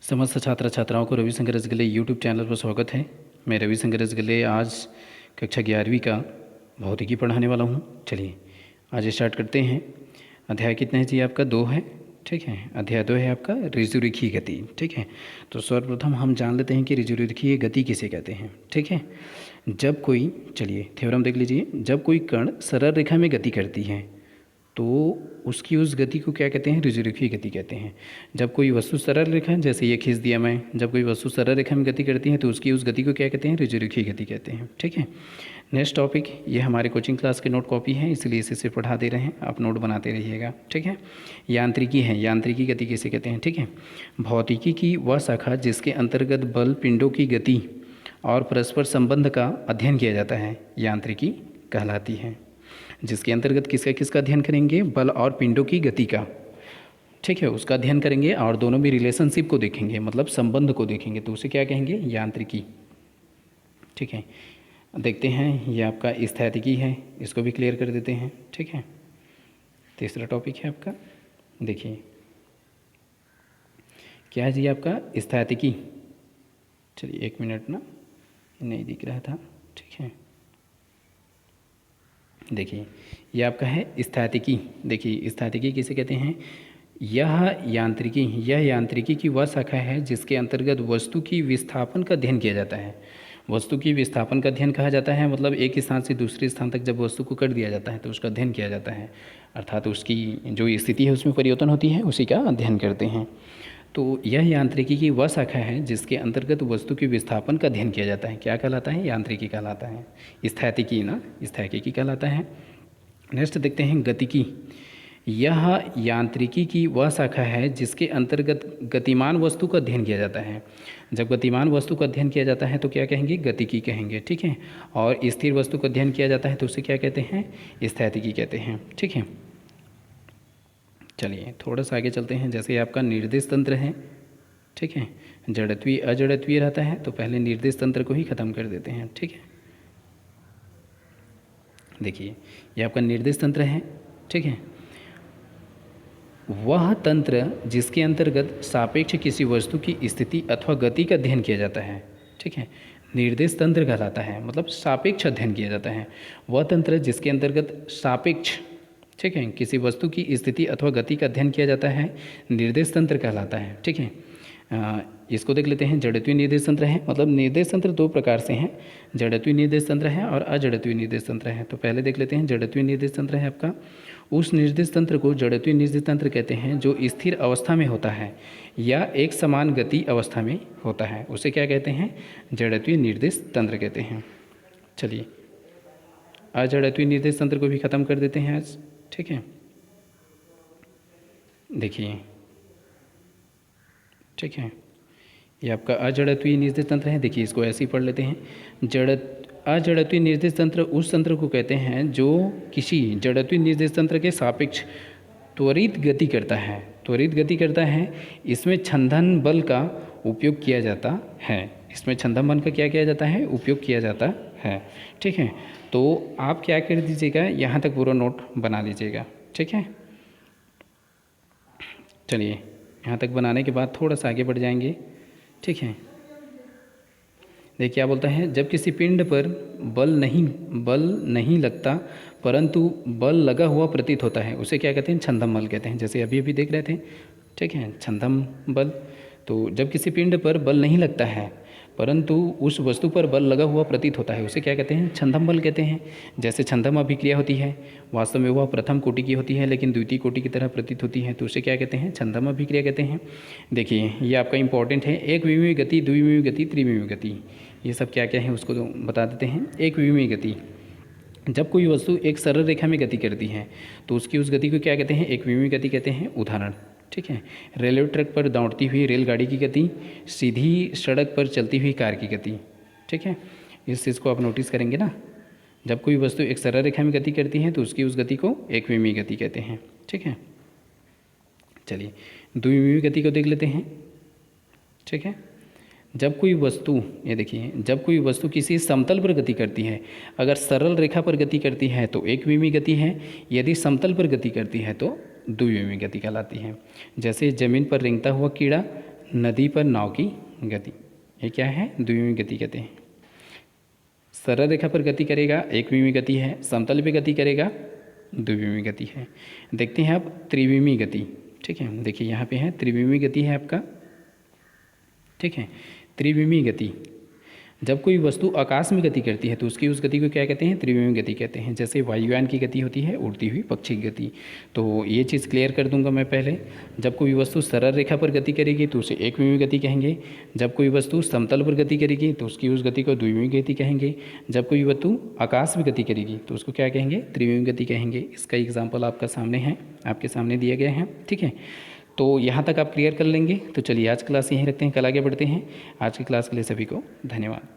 समस्त छात्र छात्राओं को रविशंकर रसगुल्ले यूट्यूब चैनल पर स्वागत है। मैं रविशंकर रसगुल्ले आज कक्षा 11वीं का भौतिकी पढ़ाने वाला हूँ। चलिए आज स्टार्ट करते हैं। अध्याय कितना है जी? आपका 2 है। ठीक है, अध्याय 2 है आपका ऋजुरेखीय गति। ठीक है, तो सर्वप्रथम हम जान लेते हैं कि ऋजुरेखीय गति किसे कहते हैं। ठीक है, जब कोई, चलिए थ्योरम देख लीजिए, जब कोई कण सरल रेखा में गति करती है तो उसकी उस गति को क्या कहते हैं? ऋजुरेखीय गति कहते हैं। जब कोई वस्तु सरल रेखा, जैसे ये खींच दिया मैं, जब कोई वस्तु सरल रेखा में गति करती है तो उसकी उस गति को क्या कहते हैं? ऋजुरेखीय गति कहते हैं। ठीक है, नेक्स्ट टॉपिक, ये हमारे कोचिंग क्लास के नोट कॉपी है, इसलिए इसे सिर्फ पढ़ा दे रहे हैं, आप नोट बनाते रहिएगा। ठीक है, यांत्रिकी है। यांत्रिकी गति किसे कहते हैं? ठीक है, भौतिकी की वह शाखा जिसके अंतर्गत बल, पिंडों की गति और परस्पर संबंध का अध्ययन किया जाता है, यांत्रिकी कहलाती है। जिसके अंतर्गत किसका किसका अध्ययन करेंगे? बल और पिंडों की गति का। ठीक है, उसका अध्ययन करेंगे और दोनों में रिलेशनशिप को देखेंगे, मतलब संबंध को देखेंगे, तो उसे क्या कहेंगे? यांत्रिकी। ठीक है, देखते हैं, ये आपका स्थैतिकी है, इसको भी क्लियर कर देते हैं। ठीक है, तीसरा टॉपिक है आपका, देखिए क्या है जी? आपका स्थैतिकी। चलिए 1 मिनट ना, नहीं दिख रहा था। ठीक है, देखिए ये आपका है स्थैतिकी। देखिए स्थैतिकी किसे कहते हैं? यह यांत्रिकी की वह शाखा है जिसके अंतर्गत वस्तु की विस्थापन का अध्ययन किया जाता है। वस्तु की विस्थापन का अध्ययन कहा जाता है, मतलब एक स्थान से दूसरे स्थान तक जब वस्तु को कर दिया जाता है तो उसका अध्ययन किया जाता है, अर्थात उसकी जो स्थिति है उसमें परिवर्तन होती है, उसी का अध्ययन करते हैं। तो यह यांत्रिकी की वह शाखा है जिसके अंतर्गत वस्तु के विस्थापन का अध्ययन किया जाता है। क्या कहलाता है? यांत्रिकी कहलाता है। स्थैतिकी ना, स्थैतिकी कहलाता है। नेक्स्ट देखते हैं गतिकी। यह यांत्रिकी की वह शाखा है जिसके अंतर्गत गतिमान वस्तु का अध्ययन किया जाता है। जब गतिमान वस्तु का अध्ययन किया जाता है तो क्या कहेंगे? गतिकी कहेंगे। ठीक है, और स्थिर वस्तु का अध्ययन किया जाता है तो उसे क्या कहते हैं? स्थैतिकी कहते हैं। ठीक है, चलिए थोड़ा सा आगे चलते हैं। जैसे आपका निर्देश तंत्र है, ठीक है, जड़त्वीय अजड़त्वीय रहता है, तो पहले निर्देश तंत्र को ही ख़त्म कर देते हैं। ठीक है, देखिए ये आपका निर्देश तंत्र है। ठीक है, वह तंत्र जिसके अंतर्गत सापेक्ष किसी वस्तु की स्थिति अथवा गति का अध्ययन किया जाता है। ठीक है, निर्देश तंत्र कहलाता है, मतलब सापेक्ष अध्ययन किया जाता है। वह तंत्र जिसके अंतर्गत सापेक्ष, ठीक है, किसी वस्तु की स्थिति अथवा गति का अध्ययन किया जाता है, निर्देश तंत्र कहलाता है। ठीक है, इसको देख लेते हैं। जड़त्वीय निर्देश तंत्र है, मतलब निर्देश तंत्र 2 प्रकार से हैं, जड़त्वीय निर्देश तंत्र है और अजड़त्वीय निर्देश तंत्र है। तो पहले देख लेते हैं, जड़त्वीय निर्देश तंत्र है आपका, उस निर्देश तंत्र को जड़त्वीय निर्देश तंत्र कहते हैं जो स्थिर अवस्था में होता है या एक समान गति अवस्था में होता है, उसे क्या कहते हैं? जड़त्वीय निर्देश तंत्र कहते हैं। चलिए अजड़त्वीय निर्देश तंत्र को भी ख़त्म कर देते हैं आज। ठीक है, देखिए, ठीक है, ये आपका अजड़त्वीय निर्देश तंत्र है। देखिए इसको ऐसे ही पढ़ लेते हैं। अजड़त्वीय निर्देश तंत्र उस तंत्र को कहते हैं जो किसी जड़त्वीय निर्देश तंत्र के सापेक्ष त्वरित गति करता है। त्वरित गति करता है, इसमें छंदन बल का उपयोग किया जाता है। इसमें छंदन बल का क्या किया जाता है? उपयोग किया जाता है। ठीक है, तो आप क्या कर दीजिएगा, यहाँ तक पूरा नोट बना लीजिएगा। ठीक है, चलिए यहाँ तक बनाने के बाद थोड़ा सा आगे बढ़ जाएंगे। ठीक है, देखिए क्या बोलता है, जब किसी पिंड पर बल नहीं लगता परंतु बल लगा हुआ प्रतीत होता है, उसे क्या कहते हैं? छंदम बल कहते हैं। जैसे अभी देख रहे थे, ठीक है, छंदम बल। तो जब किसी पिंड पर बल नहीं लगता है परंतु उस वस्तु पर बल लगा हुआ प्रतीत होता है, उसे क्या कहते हैं? छंदम बल कहते हैं। जैसे छंदम अभिक्रिया होती है, वास्तव में वह प्रथम कोटि की होती है लेकिन द्वितीय कोटि की तरह प्रतीत होती है, तो उसे क्या कहते हैं? छंदम अभिक्रिया कहते हैं। देखिए ये आपका इंपॉर्टेंट है, एक विमीय गति, द्विविमीय गति, त्रिविमीय गति, ये सब क्या क्या है उसको तो बता देते हैं। एक विमीय गति, जब कोई वस्तु एक सरल रेखा में गति करती है तो उसकी उस गति को क्या कहते हैं? एक विमीय गति कहते हैं। उदाहरण, ठीक है, रेलवे ट्रैक पर दौड़ती हुई रेलगाड़ी की गति, सीधी सड़क पर चलती हुई कार की गति। ठीक है, इस चीज़ को आप नोटिस करेंगे ना, जब कोई वस्तु एक सरल रेखा में गति करती है तो उसकी उस गति को एक विमीय गति कहते हैं। ठीक है, चलिए द्विविमीय गति को देख लेते हैं। ठीक है, जब कोई वस्तु, ये देखिए, जब कोई वस्तु किसी समतल पर गति करती है, अगर सरल रेखा पर गति करती है तो एक विमीय गति है, यदि समतल पर गति करती है तो द्विविमीय गति कहलाती है। जैसे जमीन पर रेंगता हुआ कीड़ा नदी पर नाव की गति, ये क्या है? द्विविमी गति कहते हैं। सरल रेखा पर गति करेगा, एकविमी गति है। समतल पे गति करेगा, द्विविमी गति है। देखते हैं अब त्रिविमी गति। ठीक है, देखिए यहाँ पे है त्रिविमी गति है आपका। ठीक है, त्रिविमी गति, जब कोई वस्तु आकाश में गति करती है तो उसकी उस गति को क्या कहते हैं? त्रिविमी गति कहते हैं। जैसे वायुयान की गति होती है उड़ती हुई पक्षी की गति। तो ये चीज़ क्लियर कर दूंगा मैं पहले। जब कोई वस्तु सरल रेखा पर गति करेगी तो उसे एकविमी गति कहेंगे। जब कोई वस्तु समतल पर गति करेगी तो उसकी उस गति को द्विविमी गति कहेंगे। जब कोई वस्तु आकाश में गति करेगी तो उसको क्या कहेंगे? त्रिविमी गति कहेंगे। इसका एग्जाम्पल आपका सामने है, आपके सामने दिए गए हैं। ठीक है, तो यहाँ तक आप क्लियर कर लेंगे। तो चलिए आज क्लास यहीं रखते हैं, कल आगे बढ़ते हैं। आज की क्लास के लिए सभी को धन्यवाद।